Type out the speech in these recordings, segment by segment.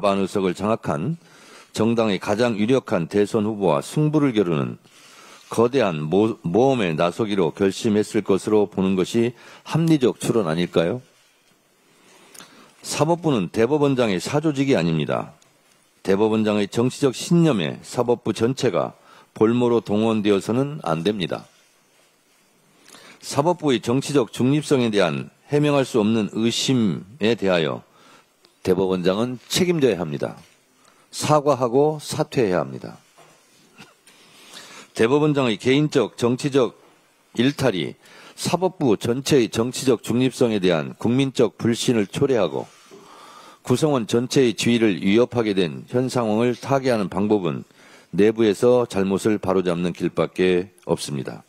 과반 의석을 장악한 정당의 가장 유력한 대선 후보와 승부를 겨루는 거대한 모험에 나서기로 결심했을 것으로 보는 것이 합리적 추론 아닐까요? 사법부는 대법원장의 사조직이 아닙니다. 대법원장의 정치적 신념에 사법부 전체가 볼모로 동원되어서는 안 됩니다. 사법부의 정치적 중립성에 대한 해명할 수 없는 의심에 대하여 대법원장은 책임져야 합니다. 사과하고 사퇴해야 합니다. 대법원장의 개인적 정치적 일탈이 사법부 전체의 정치적 중립성에 대한 국민적 불신을 초래하고 구성원 전체의 지위를 위협하게 된 현 상황을 타개하는 방법은 내부에서 잘못을 바로잡는 길밖에 없습니다.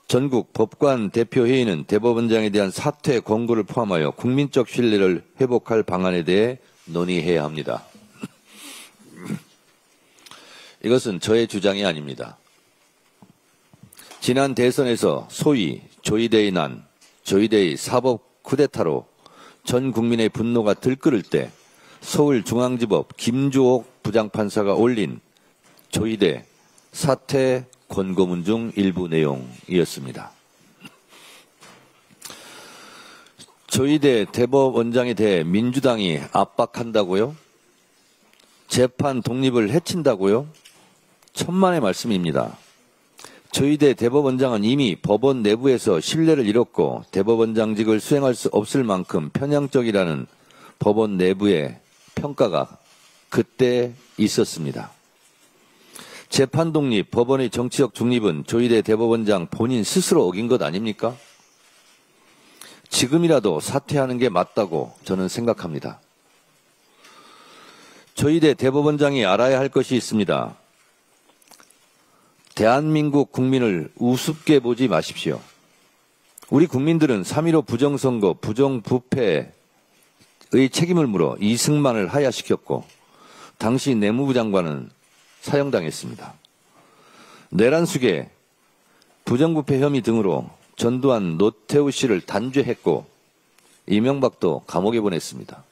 전국 법관 대표회의는 대법원장에 대한 사퇴 권고를 포함하여 국민적 신뢰를 회복할 방안에 대해 논의해야 합니다. 이것은 저의 주장이 아닙니다. 지난 대선에서 소위 조이대의 난, 조이대의 사법 쿠데타로 전 국민의 분노가 들끓을 때 서울중앙지법 김주옥 부장판사가 올린 조이대 사퇴 권고문 중 일부 내용이었습니다. 조이대 대법원장에 대해 민주당이 압박한다고요? 재판 독립을 해친다고요? 천만의 말씀입니다. 조이대 대법원장은 이미 법원 내부에서 신뢰를 잃었고 대법원장직을 수행할 수 없을 만큼 편향적이라는 법원 내부의 평가가 그때 있었습니다. 재판 독립, 법원의 정치적 중립은 조이대 대법원장 본인 스스로 어긴 것 아닙니까? 지금이라도 사퇴하는 게 맞다고 저는 생각합니다. 조이대 대법원장이 알아야 할 것이 있습니다. 대한민국 국민을 우습게 보지 마십시오. 우리 국민들은 3.15 부정선거, 부정부패의 책임을 물어 이승만을 하야시켰고 당시 내무부 장관은 사형당했습니다. 내란숙의 부정부패 혐의 등으로 전두환, 노태우 씨를 단죄했고 이명박도 감옥에 보냈습니다.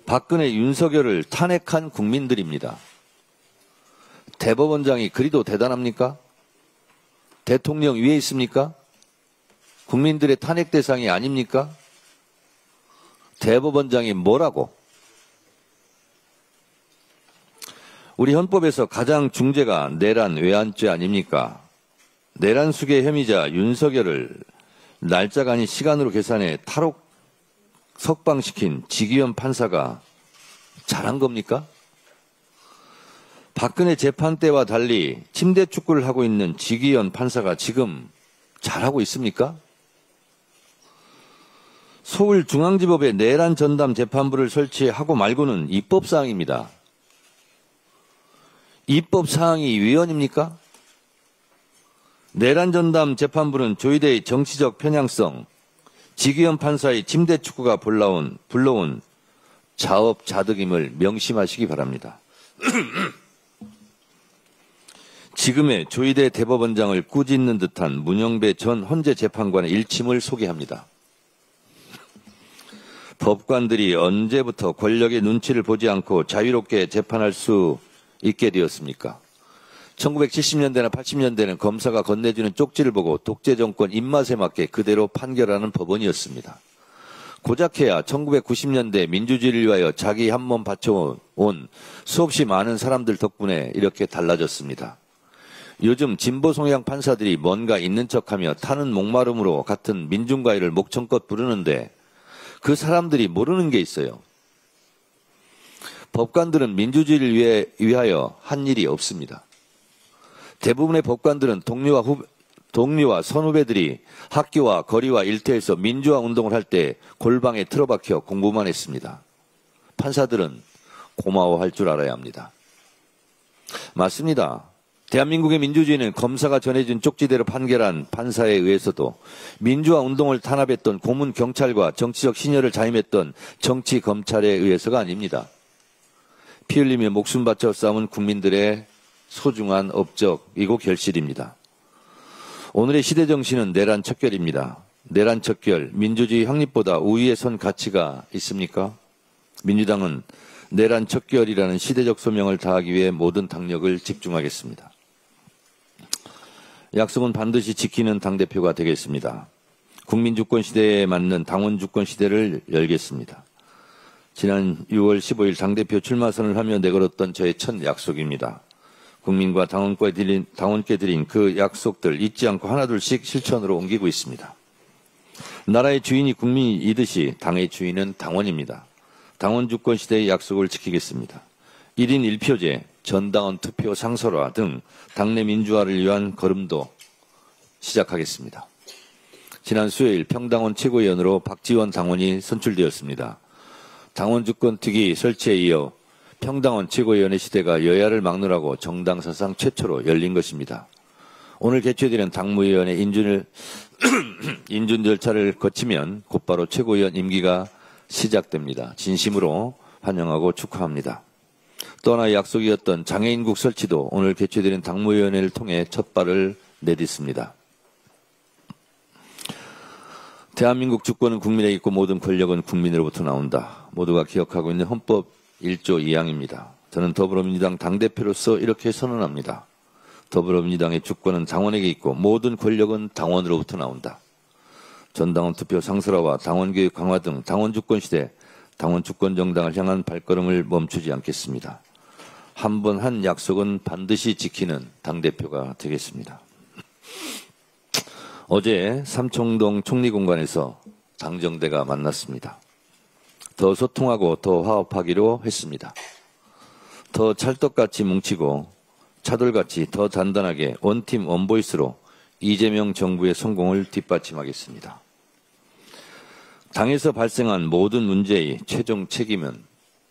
박근혜, 윤석열을 탄핵한 국민들입니다. 대법원장이 그리도 대단합니까? 대통령 위에 있습니까? 국민들의 탄핵 대상이 아닙니까? 대법원장이 뭐라고? 우리 헌법에서 가장 중죄가 내란 외환죄 아닙니까? 내란 수괴 혐의자 윤석열을 날짜가 아닌 시간으로 계산해 탈옥 석방시킨 지기현 판사가 잘한 겁니까? 박근혜 재판 때와 달리 침대 축구를 하고 있는 지기현 판사가 지금 잘하고 있습니까? 서울중앙지법에 내란 전담 재판부를 설치하고 말고는 입법사항입니다. 입법사항이 위헌입니까? 내란 전담 재판부는 조이대의 정치적 편향성, 지기현 판사의 침대 축구가 불러온 자업자득임을 명심하시기 바랍니다. 지금의 조이대 대법원장을 꾸짖는 듯한 문영배 전 헌재 재판관의 일침을 소개합니다. 법관들이 언제부터 권력의 눈치를 보지 않고 자유롭게 재판할 수 있게 되었습니까? 1970년대나 80년대는 검사가 건네주는 쪽지를 보고 독재 정권 입맛에 맞게 그대로 판결하는 법원이었습니다. 고작해야 1990년대 민주주의를 위하여 자기 한 몸 바쳐온 수없이 많은 사람들 덕분에 이렇게 달라졌습니다. 요즘 진보 성향 판사들이 뭔가 있는 척하며 타는 목마름으로 같은 민중가요를 목청껏 부르는데 그 사람들이 모르는 게 있어요. 법관들은 민주주의를 위하여 한 일이 없습니다. 대부분의 법관들은 동료와 선후배들이 학교와 거리와 일터에서 민주화 운동을 할 때 골방에 틀어박혀 공부만 했습니다. 판사들은 고마워할 줄 알아야 합니다. 맞습니다. 대한민국의 민주주의는 검사가 전해준 쪽지대로 판결한 판사에 의해서도 민주화 운동을 탄압했던 고문 경찰과 정치적 신여를 자임했던 정치 검찰에 의해서가 아닙니다. 피 흘리며 목숨 바쳐 싸운 국민들의 소중한 업적이고 결실입니다. 오늘의 시대 정신은 내란 척결입니다. 내란 척결, 민주주의 확립보다 우위에 선 가치가 있습니까? 민주당은 내란 척결이라는 시대적 소명을 다하기 위해 모든 당력을 집중하겠습니다. 약속은 반드시 지키는 당대표가 되겠습니다. 국민주권 시대에 맞는 당원 주권 시대를 열겠습니다. 지난 6월 15일 당대표 출마선을 하며 내걸었던 저의 첫 약속입니다. 국민과 당원께 드린 그 약속들 잊지 않고 하나둘씩 실천으로 옮기고 있습니다. 나라의 주인이 국민이듯이 당의 주인은 당원입니다. 당원 주권 시대의 약속을 지키겠습니다. 1인 1표제, 전당원 투표 상설화 등 당내 민주화를 위한 걸음도 시작하겠습니다. 지난 수요일 평당원 최고위원으로 박지원 당원이 선출되었습니다. 당원 주권 특위 설치에 이어 평당원 최고위원의 시대가 여야를 막론하고 정당 사상 최초로 열린 것입니다. 오늘 개최되는 당무위원회 인준 절차를 거치면 곧바로 최고위원 임기가 시작됩니다. 진심으로 환영하고 축하합니다. 또 하나 약속이었던 장애인국 설치도 오늘 개최되는 당무위원회를 통해 첫 발을 내딛습니다. 대한민국 주권은 국민에게 있고 모든 권력은 국민으로부터 나온다. 모두가 기억하고 있는 헌법 1조 2항입니다. 저는 더불어민주당 당대표로서 이렇게 선언합니다. 더불어민주당의 주권은 당원에게 있고 모든 권력은 당원으로부터 나온다. 전당원 투표 상설화와 당원교육 강화 등 당원 주권 시대, 당원 주권 정당을 향한 발걸음을 멈추지 않겠습니다. 한 번 한 약속은 반드시 지키는 당대표가 되겠습니다. 어제 삼청동 총리공관에서 당정대가 만났습니다. 더 소통하고 더 화합하기로 했습니다. 더 찰떡같이 뭉치고 차돌같이 더 단단하게 원팀 원보이스로 이재명 정부의 성공을 뒷받침하겠습니다. 당에서 발생한 모든 문제의 최종 책임은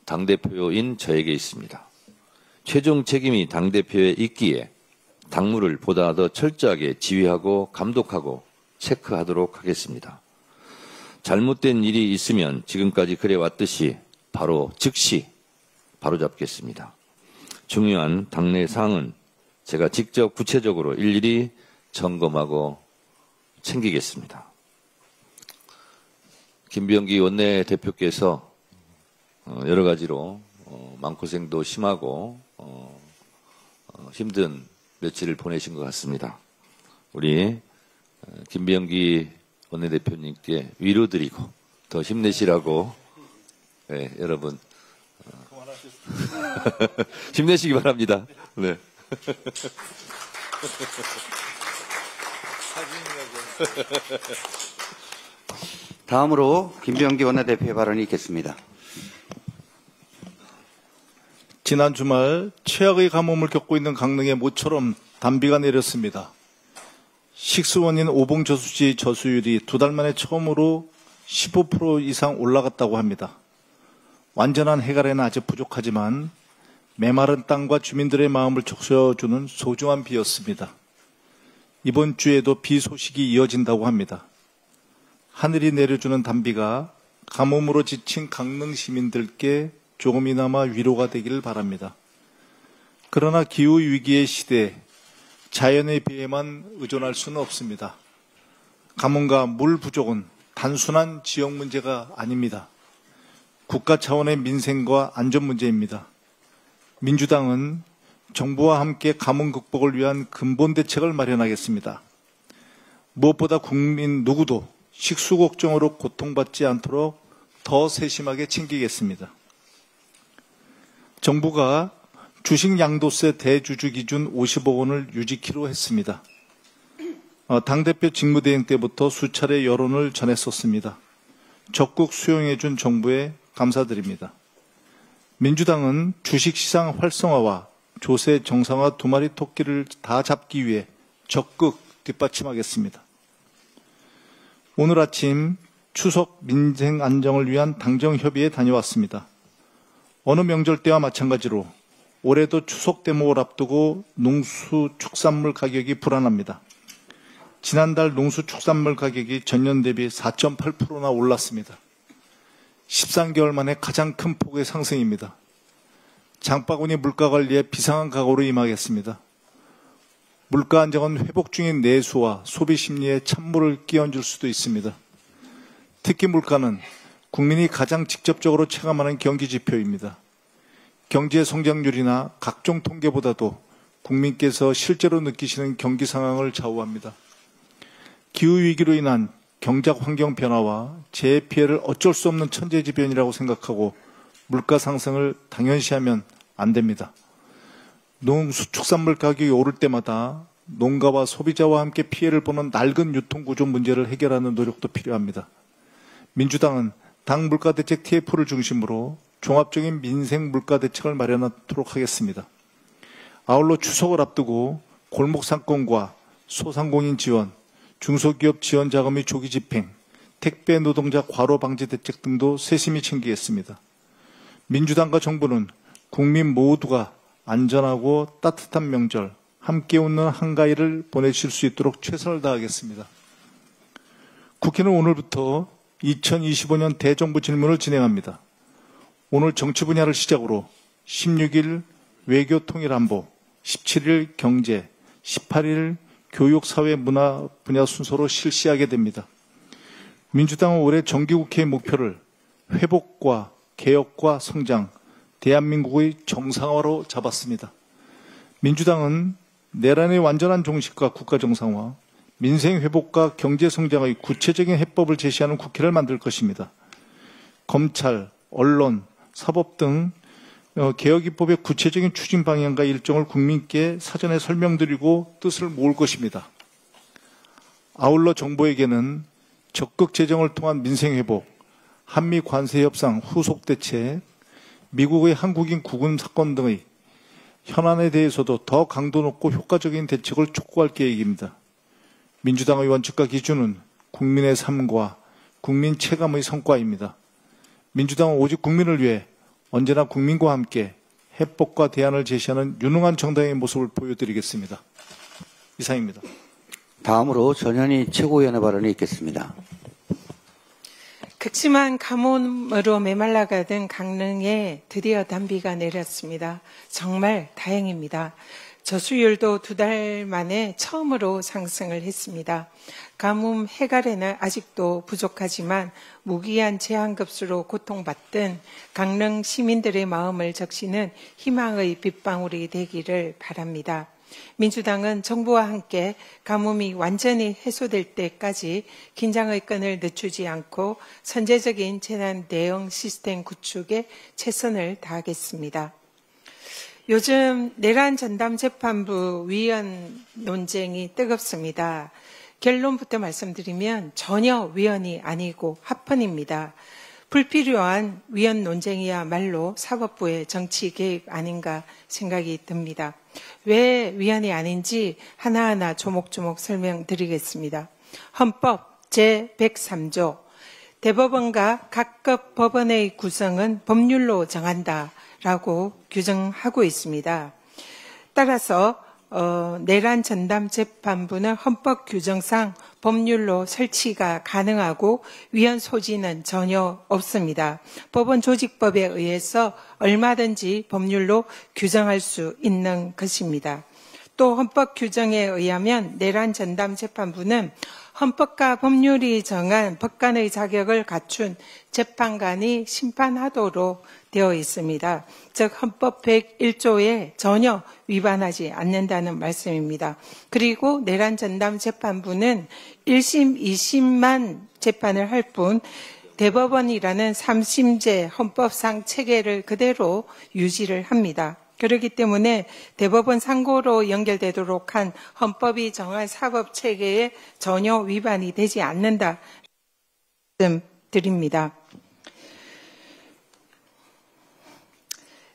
당대표인 저에게 있습니다. 최종 책임이 당대표에 있기에 당무를 보다 더 철저하게 지휘하고 감독하고 체크하도록 하겠습니다. 잘못된 일이 있으면 지금까지 그래왔듯이 바로 즉시 바로잡겠습니다. 중요한 당내 사항은 제가 직접 구체적으로 일일이 점검하고 챙기겠습니다. 김병기 원내대표께서 여러 가지로 마음고생도 심하고 힘든 며칠을 보내신 것 같습니다. 우리 김병기 원내대표님께 위로드리고 더 힘내시라고 여러분 힘내시기 바랍니다. 네. 다음으로 김병기 원내대표의 발언이 있겠습니다. 지난 주말 최악의 가뭄을 겪고 있는 강릉에 모처럼 단비가 내렸습니다. 식수원인 오봉저수지 저수율이 2달 만에 처음으로 15% 이상 올라갔다고 합니다. 완전한 해결에는 아직 부족하지만 메마른 땅과 주민들의 마음을 적셔주는 소중한 비였습니다. 이번 주에도 비 소식이 이어진다고 합니다. 하늘이 내려주는 단비가 가뭄으로 지친 강릉 시민들께 조금이나마 위로가 되기를 바랍니다. 그러나 기후위기의 시대에 자연의 비에만 의존할 수는 없습니다. 가뭄과 물 부족은 단순한 지역 문제가 아닙니다. 국가 차원의 민생과 안전 문제입니다. 민주당은 정부와 함께 가뭄 극복을 위한 근본 대책을 마련하겠습니다. 무엇보다 국민 누구도 식수 걱정으로 고통받지 않도록 더 세심하게 챙기겠습니다. 정부가 주식 양도세 대주주 기준 50억 원을 유지키로 했습니다. 당대표 직무대행 때부터 수차례 여론을 전했었습니다. 적극 수용해준 정부에 감사드립니다. 민주당은 주식시장 활성화와 조세 정상화 2마리 토끼를 다 잡기 위해 적극 뒷받침하겠습니다. 오늘 아침 추석 민생 안정을 위한 당정협의에 다녀왔습니다. 어느 명절 때와 마찬가지로 올해도 추석 대목을 앞두고 농수축산물 가격이 불안합니다. 지난달 농수축산물 가격이 전년 대비 4.8%나 올랐습니다. 13개월 만에 가장 큰 폭의 상승입니다. 장바구니 물가 관리에 비상한 각오로 임하겠습니다. 물가 안정은 회복 중인 내수와 소비 심리에 찬물을 끼얹을 수도 있습니다. 특히 물가는 국민이 가장 직접적으로 체감하는 경기 지표입니다. 경제 성장률이나 각종 통계보다도 국민께서 실제로 느끼시는 경기 상황을 좌우합니다. 기후위기로 인한 경작 환경 변화와 재해 피해를 어쩔 수 없는 천재지변이라고 생각하고 물가 상승을 당연시하면 안 됩니다. 농수축산물 가격이 오를 때마다 농가와 소비자와 함께 피해를 보는 낡은 유통구조 문제를 해결하는 노력도 필요합니다. 민주당은 당 물가대책 TF를 중심으로 종합적인 민생 물가대책을 마련하도록 하겠습니다. 아울러 추석을 앞두고 골목상권과 소상공인 지원, 중소기업 지원 자금의 조기 집행, 택배 노동자 과로 방지 대책 등도 세심히 챙기겠습니다. 민주당과 정부는 국민 모두가 안전하고 따뜻한 명절, 함께 웃는 한가위를 보내실 수 있도록 최선을 다하겠습니다. 국회는 오늘부터 2025년 대정부 질문을 진행합니다. 오늘 정치 분야를 시작으로 16일 외교 통일 안보, 17일 경제, 18일 교육 사회 문화 분야 순서로 실시하게 됩니다. 민주당은 올해 정기국회의 목표를 회복과 개혁과 성장, 대한민국의 정상화로 잡았습니다. 민주당은 내란의 완전한 종식과 국가 정상화, 민생 회복과 경제 성장의 구체적인 해법을 제시하는 국회를 만들 것입니다. 검찰, 언론, 사법 등 개혁 입법의 구체적인 추진 방향과 일정을 국민께 사전에 설명드리고 뜻을 모을 것입니다. 아울러 정부에게는 적극 재정을 통한 민생 회복, 한미 관세 협상 후속 대책, 미국의 한국인 구금 사건 등의 현안에 대해서도 더 강도 높고 효과적인 대책을 촉구할 계획입니다. 민주당의 원칙과 기준은 국민의 삶과 국민 체감의 성과입니다. 민주당은 오직 국민을 위해 언제나 국민과 함께 해법과 대안을 제시하는 유능한 정당의 모습을 보여드리겠습니다. 이상입니다. 다음으로 전현희 최고위원의 발언이 있겠습니다. 극심한 가뭄으로 메말라가던 강릉에 드디어 단비가 내렸습니다. 정말 다행입니다. 저수율도 2달 만에 처음으로 상승을 했습니다. 가뭄 해갈에는 아직도 부족하지만 무기한 재앙급수로 고통받던 강릉 시민들의 마음을 적시는 희망의 빗방울이 되기를 바랍니다. 민주당은 정부와 함께 가뭄이 완전히 해소될 때까지 긴장의 끈을 늦추지 않고 선제적인 재난 대응 시스템 구축에 최선을 다하겠습니다. 요즘 내란 전담 재판부 위헌 논쟁이 뜨겁습니다. 결론부터 말씀드리면 전혀 위헌이 아니고 합헌입니다. 불필요한 위헌 논쟁이야말로 사법부의 정치 개입 아닌가 생각이 듭니다. 왜 위헌이 아닌지 하나하나 조목조목 설명드리겠습니다. 헌법 제103조 대법원과 각급 법원의 구성은 법률로 정한다라고 규정하고 있습니다. 따라서 내란 전담 재판부는 헌법 규정상 법률로 설치가 가능하고 위헌 소지는 전혀 없습니다. 법원 조직법에 의해서 얼마든지 법률로 규정할 수 있는 것입니다. 또 헌법 규정에 의하면 내란 전담 재판부는 헌법과 법률이 정한 법관의 자격을 갖춘 재판관이 심판하도록 되어 있습니다. 즉 헌법 101조에 전혀 위반하지 않는다는 말씀입니다. 그리고 내란 전담 재판부는 1심, 2심만 재판을 할 뿐 대법원이라는 3심제 헌법상 체계를 그대로 유지를 합니다. 그렇기 때문에 대법원 상고로 연결되도록 한 헌법이 정한 사법체계에 전혀 위반이 되지 않는다 말씀드립니다.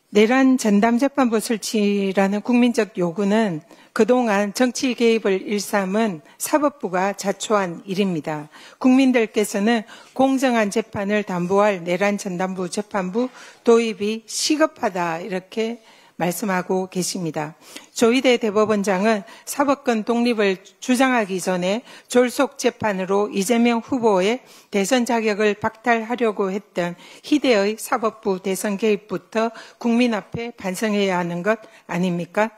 내란 전담재판부 설치라는 국민적 요구는 그동안 정치 개입을 일삼은 사법부가 자초한 일입니다. 국민들께서는 공정한 재판을 담보할 내란 전담부 재판부 도입이 시급하다 이렇게 말씀하고 계십니다. 조희대 대법원장은 사법권 독립을 주장하기 전에 졸속 재판으로 이재명 후보의 대선 자격을 박탈하려고 했던 희대의 사법부 대선 개입부터 국민 앞에 반성해야 하는 것 아닙니까?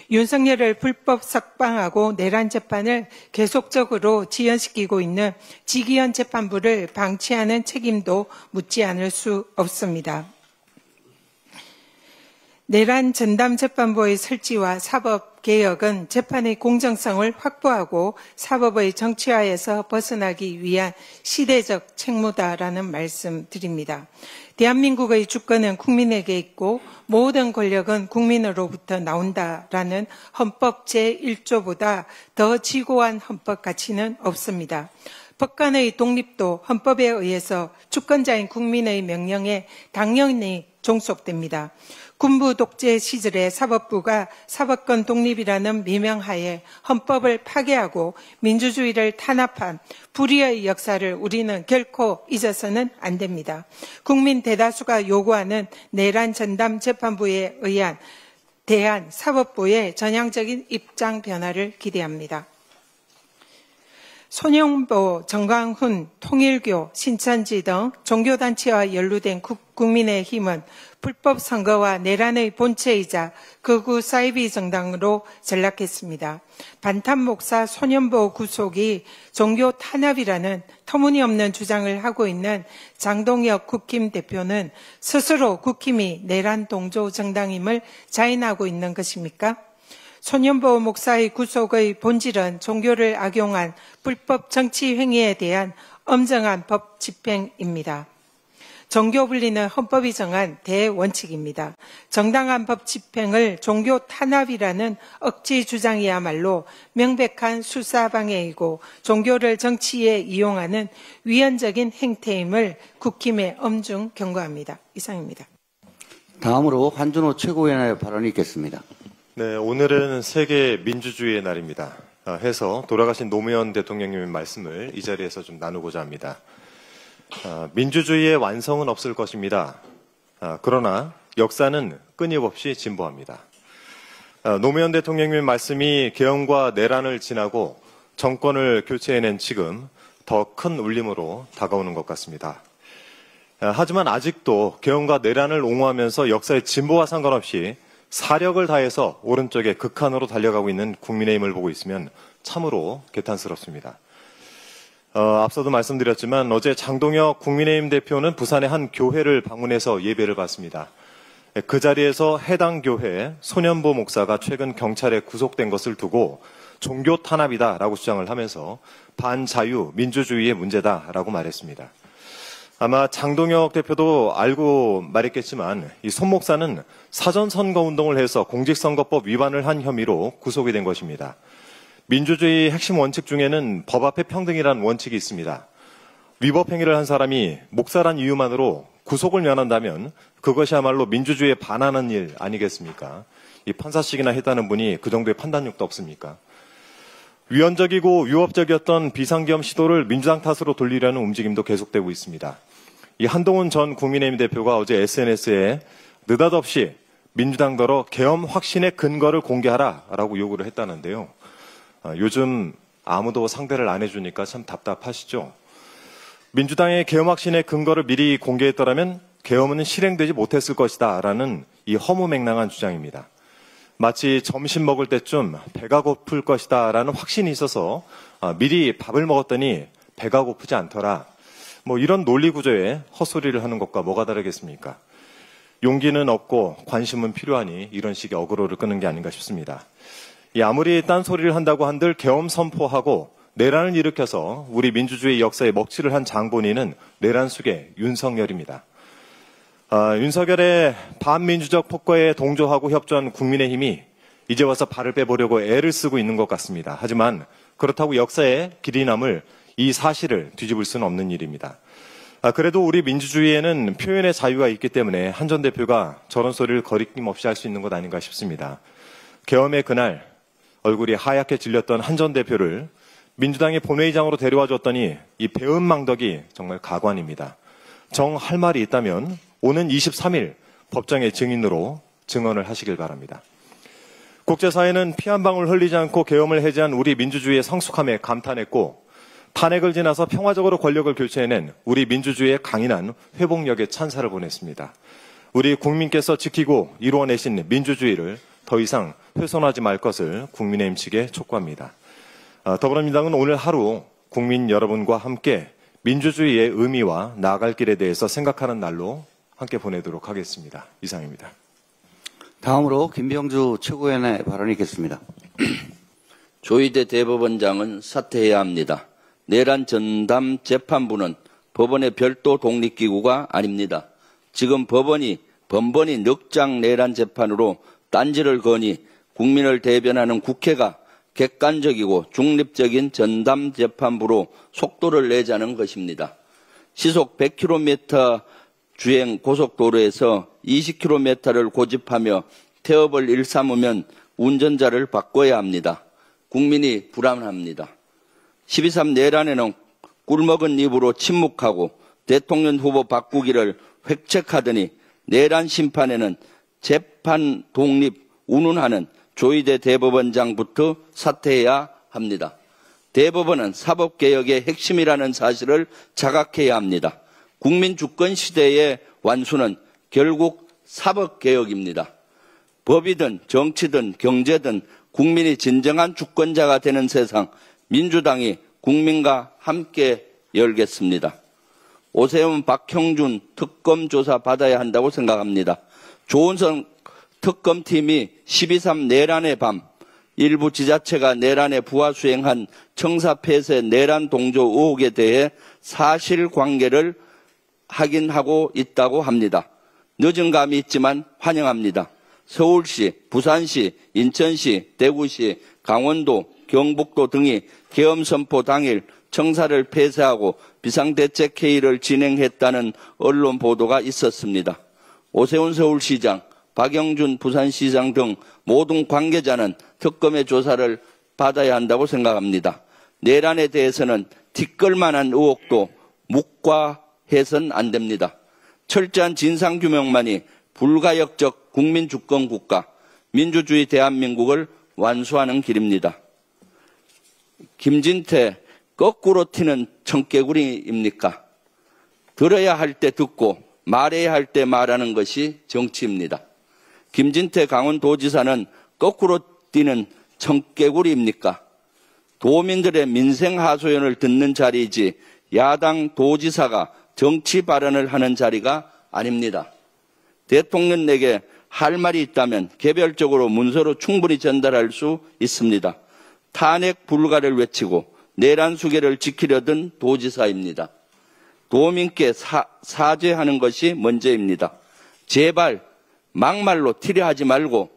윤석열을 불법 석방하고 내란 재판을 계속적으로 지연시키고 있는 지기현 재판부를 방치하는 책임도 묻지 않을 수 없습니다. 내란 전담재판부의 설치와 사법개혁은 재판의 공정성을 확보하고 사법의 정치화에서 벗어나기 위한 시대적 책무다라는 말씀 드립니다. 대한민국의 주권은 국민에게 있고 모든 권력은 국민으로부터 나온다라는 헌법 제1조보다 더 지고한 헌법 가치는 없습니다. 법관의 독립도 헌법에 의해서 주권자인 국민의 명령에 당연히 종속됩니다. 군부 독재 시절에 사법부가 사법권 독립이라는 미명하에 헌법을 파괴하고 민주주의를 탄압한 불의의 역사를 우리는 결코 잊어서는 안 됩니다. 국민 대다수가 요구하는 내란 전담 재판부에 의한 대한 사법부의 전향적인 입장 변화를 기대합니다. 손영보, 정광훈, 통일교, 신천지 등 종교단체와 연루된 국민의힘은 불법 선거와 내란의 본체이자 극우 사이비 정당으로 전락했습니다. 반탄 목사 손영보 구속이 종교 탄압이라는 터무니없는 주장을 하고 있는 장동혁 국힘 대표는 스스로 국힘이 내란 동조 정당임을 자인하고 있는 것입니까? 손영보 목사의 구속의 본질은 종교를 악용한 불법 정치 행위에 대한 엄정한 법 집행입니다. 종교 분리는 헌법이 정한 대원칙입니다. 정당한 법 집행을 종교 탄압이라는 억지 주장이야말로 명백한 수사방해이고 종교를 정치에 이용하는 위헌적인 행태임을 국힘에 엄중 경고합니다. 이상입니다. 다음으로 한준호 최고위원의 발언이 있겠습니다. 네, 오늘은 세계 민주주의의 날입니다. 해서 돌아가신 노무현 대통령님의 말씀을 이 자리에서 좀 나누고자 합니다. 민주주의의 완성은 없을 것입니다. 그러나 역사는 끊임없이 진보합니다. 노무현 대통령님의 말씀이 계엄과 내란을 지나고 정권을 교체해낸 지금 더 큰 울림으로 다가오는 것 같습니다. 하지만 아직도 계엄과 내란을 옹호하면서 역사의 진보와 상관없이 사력을 다해서 오른쪽에 극한으로 달려가고 있는 국민의힘을 보고 있으면 참으로 개탄스럽습니다. 앞서도 말씀드렸지만 어제 장동혁 국민의힘 대표는 부산의 한 교회를 방문해서 예배를 받습니다. 그 자리에서 해당 교회 손현보 목사가 최근 경찰에 구속된 것을 두고 종교 탄압이다라고 주장을 하면서 반자유 민주주의의 문제다라고 말했습니다. 아마 장동혁 대표도 알고 말했겠지만 이 손 목사는 사전 선거운동을 해서 공직선거법 위반을 한 혐의로 구속이 된 것입니다. 민주주의 핵심 원칙 중에는 법 앞에 평등이라는 원칙이 있습니다. 위법 행위를 한 사람이 목사란 이유만으로 구속을 면한다면 그것이야말로 민주주의에 반하는 일 아니겠습니까? 이 판사식이나 했다는 분이 그 정도의 판단력도 없습니까? 위헌적이고 위법적이었던 비상계엄 시도를 민주당 탓으로 돌리려는 움직임도 계속되고 있습니다. 이 한동훈 전 국민의힘 대표가 어제 SNS에 느닷없이 민주당더러 계엄 확신의 근거를 공개하라라고 요구를 했다는데요. 요즘 아무도 상대를 안 해주니까 참 답답하시죠? 민주당의 계엄 확신의 근거를 미리 공개했더라면 계엄은 실행되지 못했을 것이다 라는 이 허무맹랑한 주장입니다. 마치 점심 먹을 때쯤 배가 고플 것이다 라는 확신이 있어서 미리 밥을 먹었더니 배가 고프지 않더라. 뭐 이런 논리 구조에 헛소리를 하는 것과 뭐가 다르겠습니까? 용기는 없고 관심은 필요하니 이런 식의 어그로를 끄는 게 아닌가 싶습니다. 아무리 딴소리를 한다고 한들 계엄 선포하고 내란을 일으켜서 우리 민주주의 역사에 먹칠을 한 장본인은 내란 수계 윤석열입니다. 윤석열의 반민주적 폭거에 동조하고 협조한 국민의힘이 이제 와서 발을 빼보려고 애를 쓰고 있는 것 같습니다. 하지만 그렇다고 역사에 길이 남을 이 사실을 뒤집을 수는 없는 일입니다. 그래도 우리 민주주의에는 표현의 자유가 있기 때문에 한 전 대표가 저런 소리를 거리낌 없이 할 수 있는 것 아닌가 싶습니다. 계엄의 그날 얼굴이 하얗게 질렸던 한 전 대표를 민주당의 본회의장으로 데려와 줬더니 이 배은망덕이 정말 가관입니다. 정할 말이 있다면 오는 23일 법정의 증인으로 증언을 하시길 바랍니다. 국제사회는 피 한 방울 흘리지 않고 계엄을 해제한 우리 민주주의의 성숙함에 감탄했고 탄핵을 지나서 평화적으로 권력을 교체해낸 우리 민주주의의 강인한 회복력에 찬사를 보냈습니다. 우리 국민께서 지키고 이루어내신 민주주의를 더 이상 훼손하지 말 것을 국민의힘 측에 촉구합니다. 더불어민주당은 오늘 하루 국민 여러분과 함께 민주주의의 의미와 나아갈 길에 대해서 생각하는 날로 함께 보내도록 하겠습니다. 이상입니다. 다음으로 김병주 최고위원의 발언이 있겠습니다. 조희대 대법원장은 사퇴해야 합니다. 내란 전담 재판부는 법원의 별도 독립기구가 아닙니다. 지금 법원이 번번이 늑장 내란 재판으로 딴지를 거니 국민을 대변하는 국회가 객관적이고 중립적인 전담 재판부로 속도를 내자는 것입니다. 시속 100km 주행 고속도로에서 20km를 고집하며 태업을 일삼으면 운전자를 바꿔야 합니다. 국민이 불안합니다. 12.3 내란에는 꿀먹은 입으로 침묵하고 대통령 후보 바꾸기를 획책하더니 내란 심판에는 재판 독립 운운하는 조희대 대법원장부터 사퇴해야 합니다. 대법원은 사법개혁의 핵심이라는 사실을 자각해야 합니다. 국민주권 시대의 완수는 결국 사법개혁입니다. 법이든 정치든 경제든 국민이 진정한 주권자가 되는 세상, 민주당이 국민과 함께 열겠습니다. 오세훈, 박형준 특검 조사 받아야 한다고 생각합니다. 조은성 특검팀이 12.3 내란의 밤, 일부 지자체가 내란에 부하 수행한 청사폐쇄 내란 동조 의혹에 대해 사실관계를 확인하고 있다고 합니다. 늦은 감이 있지만 환영합니다. 서울시, 부산시, 인천시, 대구시, 강원도, 경북도 등이 계엄선포 당일 청사를 폐쇄하고 비상대책회의를 진행했다는 언론 보도가 있었습니다. 오세훈 서울시장, 박영준 부산시장 등 모든 관계자는 특검의 조사를 받아야 한다고 생각합니다. 내란에 대해서는 티끌만한 의혹도 묵과해서는 안 됩니다. 철저한 진상규명만이 불가역적 국민주권 국가, 민주주의 대한민국을 완수하는 길입니다. 김진태, 거꾸로 튀는 청개구리입니까? 들어야 할 때 듣고 말해야 할 때 말하는 것이 정치입니다. 김진태 강원도지사는 거꾸로 뛰는 청개구리입니까? 도민들의 민생 하소연을 듣는 자리이지 야당 도지사가 정치 발언을 하는 자리가 아닙니다. 대통령에게 할 말이 있다면 개별적으로 문서로 충분히 전달할 수 있습니다. 탄핵 불가를 외치고 내란 수계를 지키려던 도지사입니다. 도민께 사죄하는 것이 먼저입니다. 제발 막말로 튀려하지 말고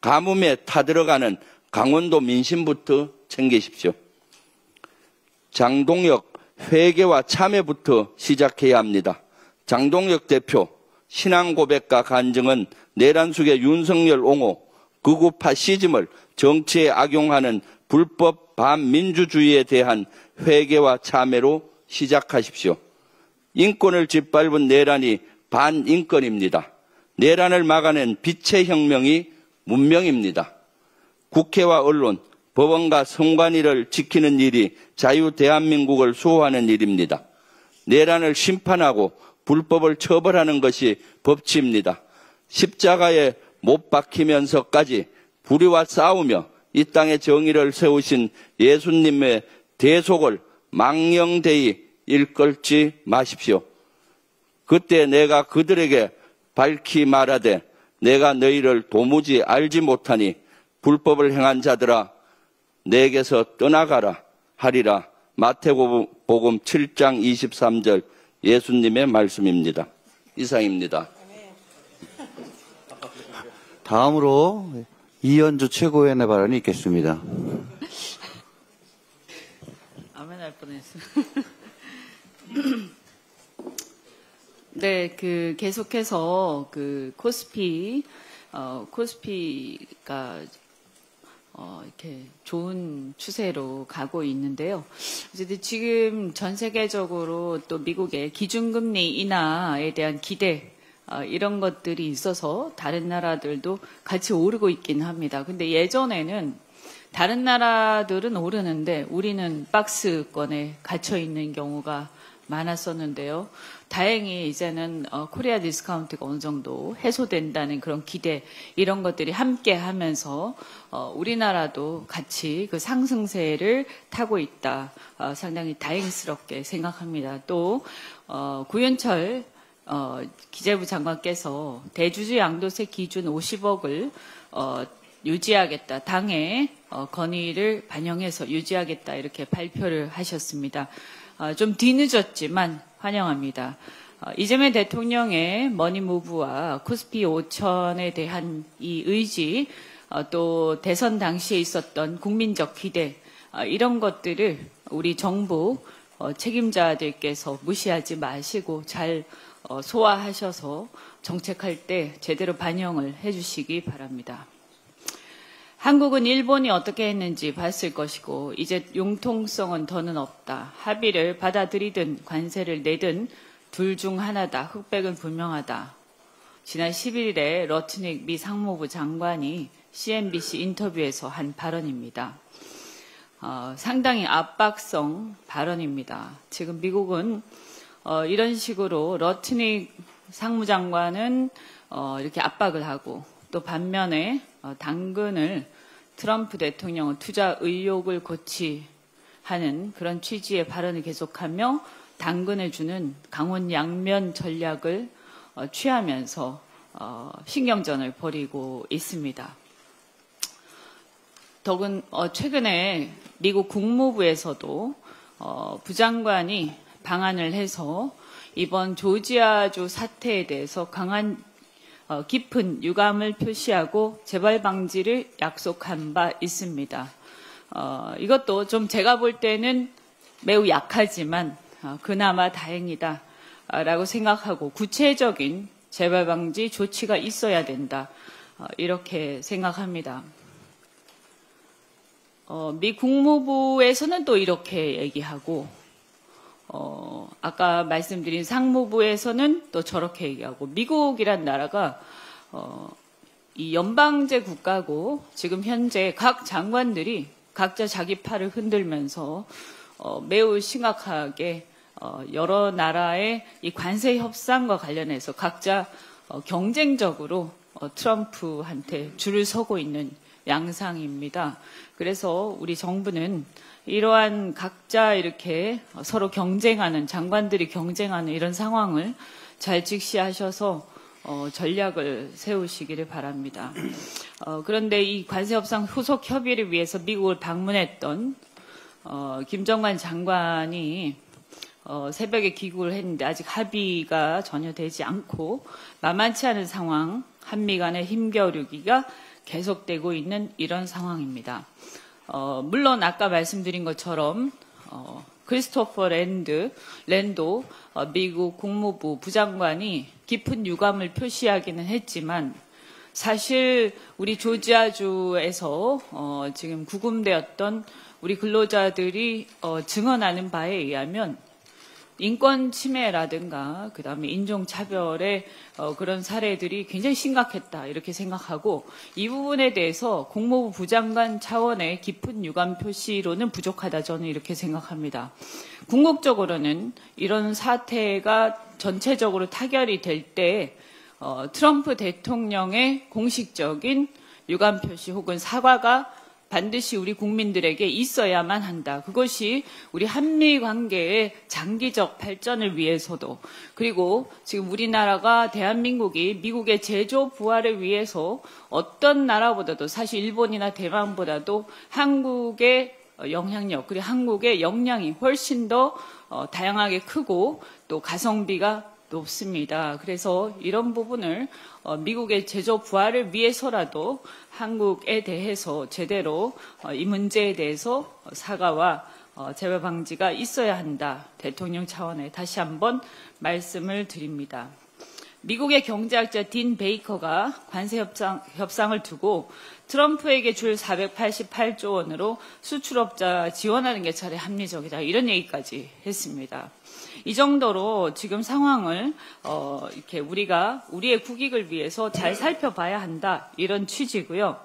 가뭄에 타들어가는 강원도 민심부터 챙기십시오. 장동혁 회개와 참회부터 시작해야 합니다. 장동혁 대표 신앙 고백과 간증은 내란 수계 윤석열 옹호, 극우 파시즘을 정치에 악용하는 불법 반민주주의에 대한 회개와 참회로 시작하십시오. 인권을 짓밟은 내란이 반인권입니다. 내란을 막아낸 빛의 혁명이 문명입니다. 국회와 언론, 법원과 선관위를 지키는 일이 자유 대한민국을 수호하는 일입니다. 내란을 심판하고 불법을 처벌하는 것이 법치입니다. 십자가에 못 박히면서까지 불의와 싸우며 이 땅의 정의를 세우신 예수님의 대속을 망령되이 일컬지 마십시오. 그때 내가 그들에게 밝히 말하되 내가 너희를 도무지 알지 못하니 불법을 행한 자들아 내게서 떠나가라 하리라. 마태복음 7장 23절 예수님의 말씀입니다. 이상입니다. 다음으로 이현주 최고위원의 발언이 있겠습니다. 아멘 할 뻔했어. 네, 계속해서 코스피가 이렇게 좋은 추세로 가고 있는데요. 어쨌든 지금 전 세계적으로 또 미국의 기준금리 인하에 대한 기대, 이런 것들이 있어서 다른 나라들도 같이 오르고 있긴 합니다. 근데 예전에는 다른 나라들은 오르는데 우리는 박스권에 갇혀 있는 경우가 많았었는데요. 다행히 이제는 코리아 디스카운트가 어느 정도 해소된다는 그런 기대, 이런 것들이 함께 하면서 우리나라도 같이 그 상승세를 타고 있다. 상당히 다행스럽게 생각합니다. 또 구윤철 기재부 장관께서 대주주 양도세 기준 50억을 유지하겠다. 당의 건의를 반영해서 유지하겠다. 이렇게 발표를 하셨습니다. 좀 뒤늦었지만 환영합니다. 이재명 대통령의 머니무브와 코스피 5천에 대한 이 의지, 또 대선 당시에 있었던 국민적 기대, 이런 것들을 우리 정부 책임자들께서 무시하지 마시고 잘 소화하셔서 정책할 때 제대로 반영을 해주시기 바랍니다. 한국은 일본이 어떻게 했는지 봤을 것이고 이제 융통성은 더는 없다. 합의를 받아들이든 관세를 내든 둘 중 하나다. 흑백은 분명하다. 지난 11일에 러트닉 미 상무부 장관이 CNBC 인터뷰에서 한 발언입니다. 상당히 압박성 발언입니다. 지금 미국은 이런 식으로 러트닉 상무장관은 이렇게 압박을 하고 또 반면에 당근을 트럼프 대통령은 투자 의욕을 고취하는 그런 취지의 발언을 계속하며 당근을 주는 강원 양면 전략을 취하면서 신경전을 벌이고 있습니다. 더군 최근에 미국 국무부에서도 부장관이 방한을 해서 이번 조지아주 사태에 대해서 강한 깊은 유감을 표시하고 재발 방지를 약속한 바 있습니다. 이것도 좀 제가 볼 때는 매우 약하지만 그나마 다행이다라고 생각하고 구체적인 재발 방지 조치가 있어야 된다. 이렇게 생각합니다. 미 국무부에서는 또 이렇게 얘기하고 아까 말씀드린 상무부에서는 또 저렇게 얘기하고 미국이란 나라가 이 연방제 국가고 지금 현재 각 장관들이 각자 자기 팔을 흔들면서 매우 심각하게 여러 나라의 이 관세 협상과 관련해서 각자 경쟁적으로 트럼프한테 줄을 서고 있는 양상입니다. 그래서 우리 정부는 이러한 각자 이렇게 서로 경쟁하는, 장관들이 경쟁하는 이런 상황을 잘 직시하셔서 전략을 세우시기를 바랍니다. 그런데 이 관세협상 후속 협의를 위해서 미국을 방문했던 김정관 장관이 새벽에 귀국을 했는데 아직 합의가 전혀 되지 않고 만만치 않은 상황, 한미 간의 힘겨루기가 계속되고 있는 이런 상황입니다. 물론 아까 말씀드린 것처럼 크리스토퍼 랜도 미국 국무부 부장관이 깊은 유감을 표시하기는 했지만 사실 우리 조지아주에서 지금 구금되었던 우리 근로자들이 증언하는 바에 의하면 인권 침해라든가 그다음에 인종차별의 그런 사례들이 굉장히 심각했다 이렇게 생각하고 이 부분에 대해서 국무부 부장관 차원의 깊은 유감 표시로는 부족하다 저는 이렇게 생각합니다. 궁극적으로는 이런 사태가 전체적으로 타결이 될 때 트럼프 대통령의 공식적인 유감 표시 혹은 사과가 반드시 우리 국민들에게 있어야만 한다. 그것이 우리 한미 관계의 장기적 발전을 위해서도 그리고 지금 우리나라가 대한민국이 미국의 제조 부활을 위해서 어떤 나라보다도 사실 일본이나 대만보다도 한국의 영향력 그리고 한국의 역량이 훨씬 더 다양하게 크고 또 가성비가 높습니다. 그래서 이런 부분을 미국의 제조 부활을 위해서라도 한국에 대해서 제대로 이 문제에 대해서 사과와 재발 방지가 있어야 한다. 대통령 차원에 다시 한번 말씀을 드립니다. 미국의 경제학자 딘 베이커가 관세 협상을 두고 트럼프에게 줄 488조 원으로 수출업자 지원하는 게 차라리 합리적이다. 이런 얘기까지 했습니다. 이 정도로 지금 상황을 이렇게 우리가 우리의 국익을 위해서 잘 살펴봐야 한다. 이런 취지고요.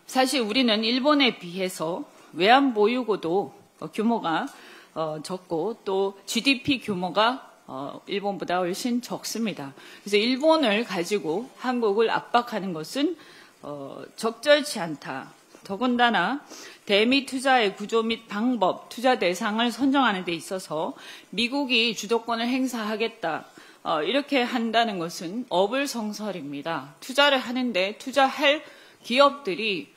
사실 우리는 일본에 비해서 외환 보유고도 규모가 적고 또 GDP 규모가 일본보다 훨씬 적습니다. 그래서 일본을 가지고 한국을 압박하는 것은 적절치 않다. 더군다나 대미 투자의 구조 및 방법, 투자 대상을 선정하는 데 있어서 미국이 주도권을 행사하겠다. 이렇게 한다는 것은 어불성설입니다. 투자를 하는데 투자할 기업들이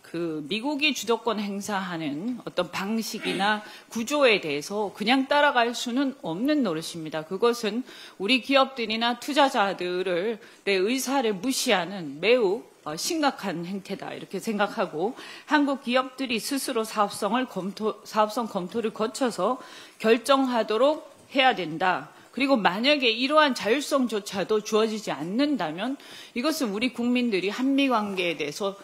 그 미국이 주도권 행사하는 어떤 방식이나 구조에 대해서 그냥 따라갈 수는 없는 노릇입니다. 그것은 우리 기업들이나 투자자들의 의사를 무시하는 매우 심각한 행태다 이렇게 생각하고 한국 기업들이 스스로 사업성 검토를 거쳐서 결정하도록 해야 된다. 그리고 만약에 이러한 자율성조차도 주어지지 않는다면 이것은 우리 국민들이 한미 관계에 대해서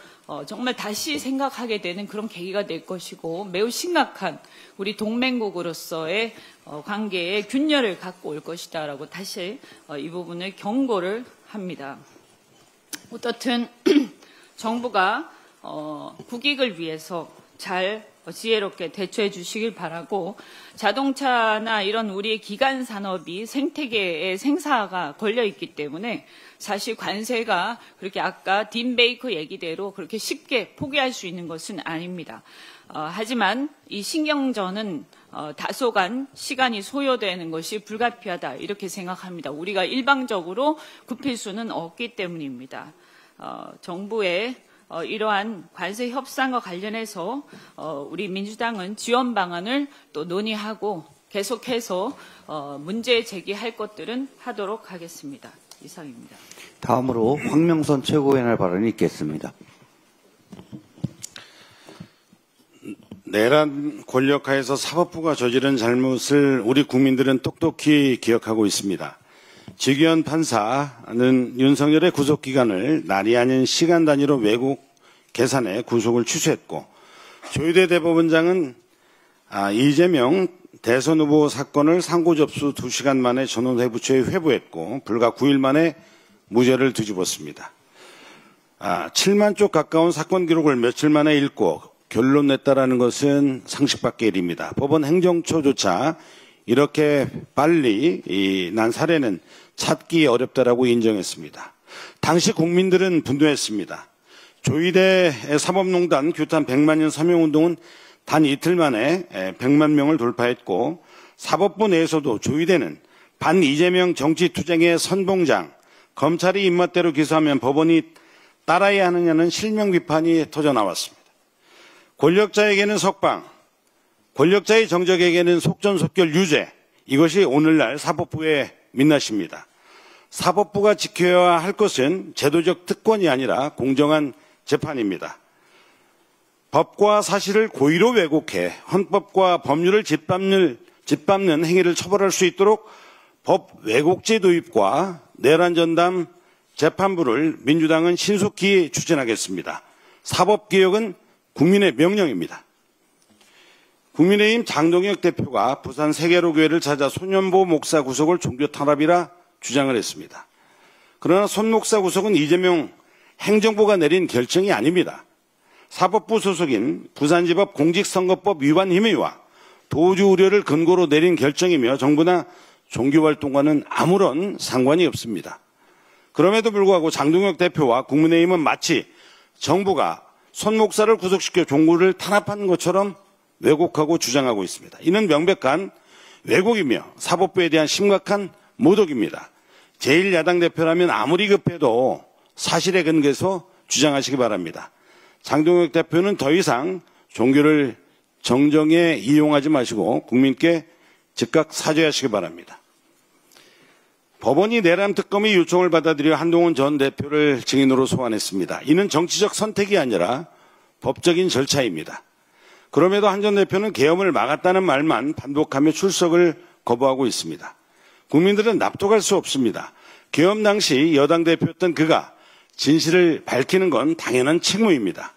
정말 다시 생각하게 되는 그런 계기가 될 것이고 매우 심각한 우리 동맹국으로서의 관계에 균열을 갖고 올 것이다라고 다시 이 부분을 경고를 합니다. 어떻든 정부가 국익을 위해서 잘 지혜롭게 대처해 주시길 바라고 자동차나 이런 우리의 기간 산업이 생태계의 생사가 걸려 있기 때문에 사실 관세가 그렇게 아까 딘 베이커 얘기대로 그렇게 쉽게 포기할 수 있는 것은 아닙니다. 하지만 이 신경전은 다소간 시간이 소요되는 것이 불가피하다 이렇게 생각합니다. 우리가 일방적으로 굽힐 수는 없기 때문입니다. 정부의 이러한 관세 협상과 관련해서 우리 민주당은 지원 방안을 또 논의하고 계속해서 문제 제기할 것들은 하도록 하겠습니다. 이상입니다. 다음으로 황명선 최고위원의 발언이 있겠습니다. 내란 권력하에서 사법부가 저지른 잘못을 우리 국민들은 똑똑히 기억하고 있습니다. 직위원 판사는 윤석열의 구속기간을 날이 아닌 시간 단위로 왜곡 계산해 구속을 취소했고 조희대 대법원장은 이재명 대선 후보 사건을 상고 접수 2시간 만에 전원회부처에 회부했고 불과 9일 만에 무죄를 뒤집었습니다. 7만 쪽 가까운 사건 기록을 며칠 만에 읽고 결론 냈다라는 것은 상식 밖의 일입니다. 법원 행정처조차 이렇게 빨리 난 사례는 찾기 어렵다라고 인정했습니다. 당시 국민들은 분노했습니다. 조희대 사법농단 규탄 100만 년 서명운동은 단 이틀 만에 100만 명을 돌파했고 사법부 내에서도 조희대는 반 이재명 정치투쟁의 선봉장, 검찰이 입맛대로 기소하면 법원이 따라야 하느냐는 실명 비판이 터져나왔습니다. 권력자에게는 석방, 권력자의 정적에게는 속전속결 유죄, 이것이 오늘날 사법부의 민낯입니다. 사법부가 지켜야 할 것은 제도적 특권이 아니라 공정한 재판입니다. 법과 사실을 고의로 왜곡해 헌법과 법률을 짓밟는 행위를 처벌할 수 있도록 법 왜곡죄 도입과 내란 전담 재판부를 민주당은 신속히 추진하겠습니다. 사법개혁은 국민의 명령입니다. 국민의힘 장동혁 대표가 부산 세계로교회를 찾아 손연보 목사 구속을 종교 탄압이라 주장을 했습니다. 그러나 손 목사 구속은 이재명 행정부가 내린 결정이 아닙니다. 사법부 소속인 부산지법 공직선거법 위반 혐의와 도주 우려를 근거로 내린 결정이며 정부나 종교활동과는 아무런 상관이 없습니다. 그럼에도 불구하고 장동혁 대표와 국민의힘은 마치 정부가 손 목사를 구속시켜 종교를 탄압한 것처럼 왜곡하고 주장하고 있습니다. 이는 명백한 왜곡이며 사법부에 대한 심각한 모독입니다. 제1야당 대표라면 아무리 급해도 사실에 근거해서 주장하시기 바랍니다. 장동혁 대표는 더 이상 종교를 정정에 이용하지 마시고 국민께 즉각 사죄하시기 바랍니다. 법원이 내란 특검의 요청을 받아들여 한동훈 전 대표를 증인으로 소환했습니다. 이는 정치적 선택이 아니라 법적인 절차입니다. 그럼에도 한 전 대표는 계엄을 막았다는 말만 반복하며 출석을 거부하고 있습니다. 국민들은 납득할 수 없습니다. 계엄 당시 여당 대표였던 그가 진실을 밝히는 건 당연한 책무입니다.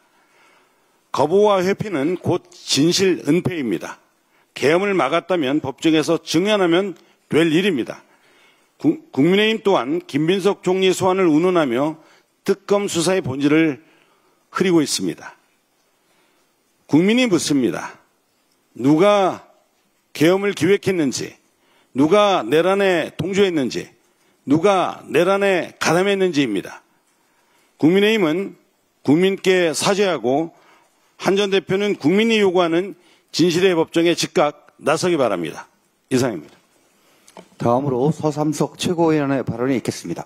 거부와 회피는 곧 진실 은폐입니다. 계엄을 막았다면 법정에서 증언하면 될 일입니다. 국민의힘 또한 김빈석 총리 소환을 운운하며 특검 수사의 본질을 흐리고 있습니다. 국민이 묻습니다. 누가 계엄을 기획했는지, 누가 내란에 동조했는지, 누가 내란에 가담했는지입니다. 국민의힘은 국민께 사죄하고 한 전 대표는 국민이 요구하는 진실의 법정에 즉각 나서기 바랍니다. 이상입니다. 다음으로 서삼석 최고위원의 발언이 있겠습니다.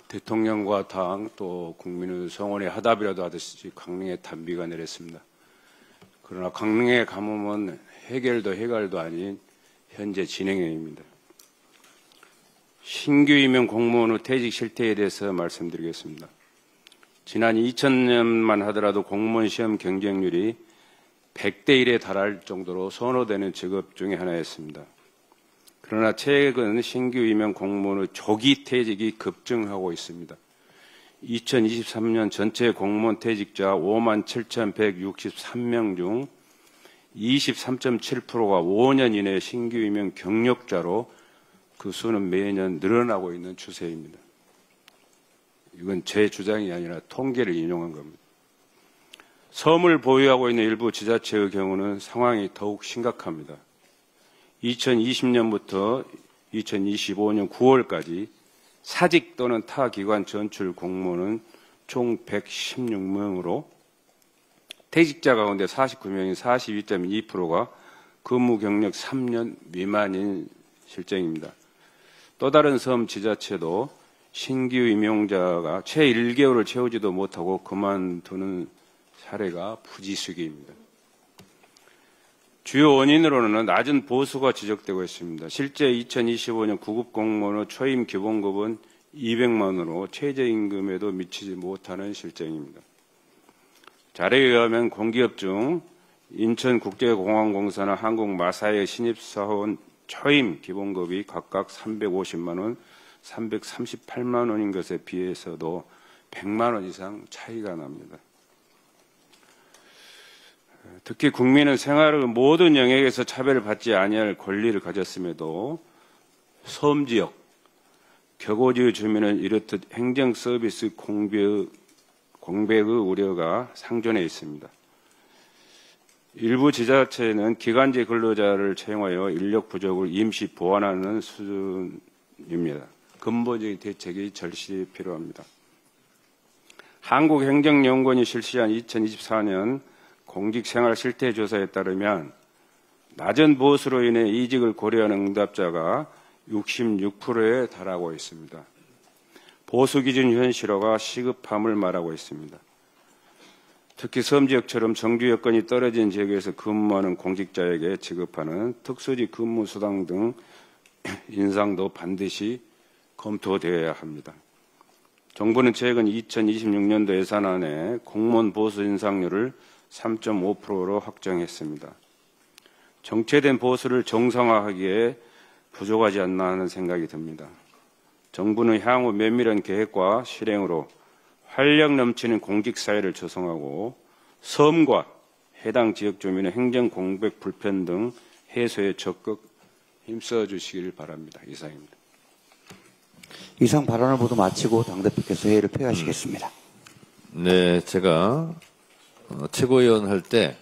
대통령과 당 또 국민의 성원의 화답이라도 하듯이 강릉에 단비가 내렸습니다. 그러나 강릉의 가뭄은 해결도 해갈도 아닌 현재 진행형입니다. 신규 임용 공무원 퇴직 실태에 대해서 말씀드리겠습니다. 지난 2000년만 하더라도 공무원 시험 경쟁률이 100대 1에 달할 정도로 선호되는 직업 중에 하나였습니다. 그러나 최근 신규 임용 공무원의 조기 퇴직이 급증하고 있습니다. 2023년 전체 공무원 퇴직자 57,163명 중 23.7%가 5년 이내 신규 임용 경력자로 그 수는 매년 늘어나고 있는 추세입니다. 이건 제 주장이 아니라 통계를 인용한 겁니다. 섬을 보유하고 있는 일부 지자체의 경우는 상황이 더욱 심각합니다. 2020년부터 2025년 9월까지 사직 또는 타 기관 전출 공무원은 총 116명으로 퇴직자 가운데 49명인 42.2%가 근무 경력 3년 미만인 실정입니다. 또 다른 섬 지자체도 신규 임용자가 채 1개월을 채우지도 못하고 그만두는 사례가 부지수기입니다. 주요 원인으로는 낮은 보수가 지적되고 있습니다. 실제 2025년 구급 공무원의 초임 기본급은 200만 원으로 최저임금에도 미치지 못하는 실정입니다. 자료에 의하면 공기업 중 인천국제공항공사나 한국마사의 신입사원 초임 기본급이 각각 350만 원, 338만 원인 것에 비해서도 100만 원 이상 차이가 납니다. 특히 국민은 생활의 모든 영역에서 차별을 받지 아니할 권리를 가졌음에도 섬지역, 격오지의 주민은 이렇듯 행정서비스 공백의 우려가 상존해 있습니다. 일부 지자체는 기간제 근로자를 채용하여 인력 부족을 임시 보완하는 수준입니다. 근본적인 대책이 절실히 필요합니다. 한국행정연구원이 실시한 2024년 공직생활 실태조사에 따르면 낮은 보수로 인해 이직을 고려하는 응답자가 66%에 달하고 있습니다. 보수 기준 현실화가 시급함을 말하고 있습니다. 특히 섬지역처럼 정규 여건이 떨어진 지역에서 근무하는 공직자에게 지급하는 특수지 근무수당 등 인상도 반드시 검토되어야 합니다. 정부는 최근 2026년도 예산안에 공무원 보수 인상률을 3.5%로 확정했습니다. 정체된 보수를 정상화하기에 부족하지 않나 하는 생각이 듭니다. 정부는 향후 면밀한 계획과 실행으로 활력 넘치는 공직사회를 조성하고 섬과 해당 지역 주민의 행정 공백 불편등 해소에 적극 힘써 주시기를 바랍니다. 이상입니다. 이상 발언을 모두 마치고 당대표께서 회의를 폐하시겠습니다. 네, 제가 최고위원 할 때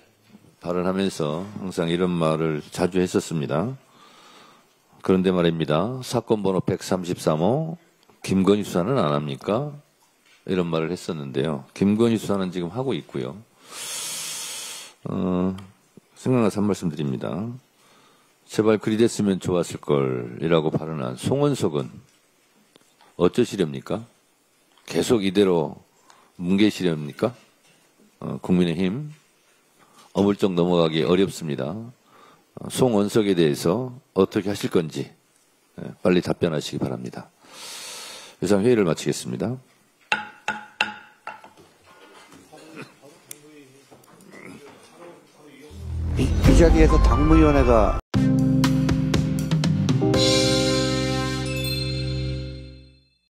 발언하면서 항상 이런 말을 자주 했었습니다. 그런데 말입니다. 사건 번호 133호 김건희 수사는 안 합니까? 이런 말을 했었는데요. 김건희 수사는 지금 하고 있고요. 생각나서 한 말씀 드립니다. 제발 그리 됐으면 좋았을 걸이라고 발언한 송원석은 어쩌시렵니까? 계속 이대로 뭉개시렵니까? 국민의힘 어물쩍 넘어가기 어렵습니다. 송원석에 대해서 어떻게 하실 건지 빨리 답변하시기 바랍니다. 이상 회의를 마치겠습니다. 이 자리에서 당무위원회가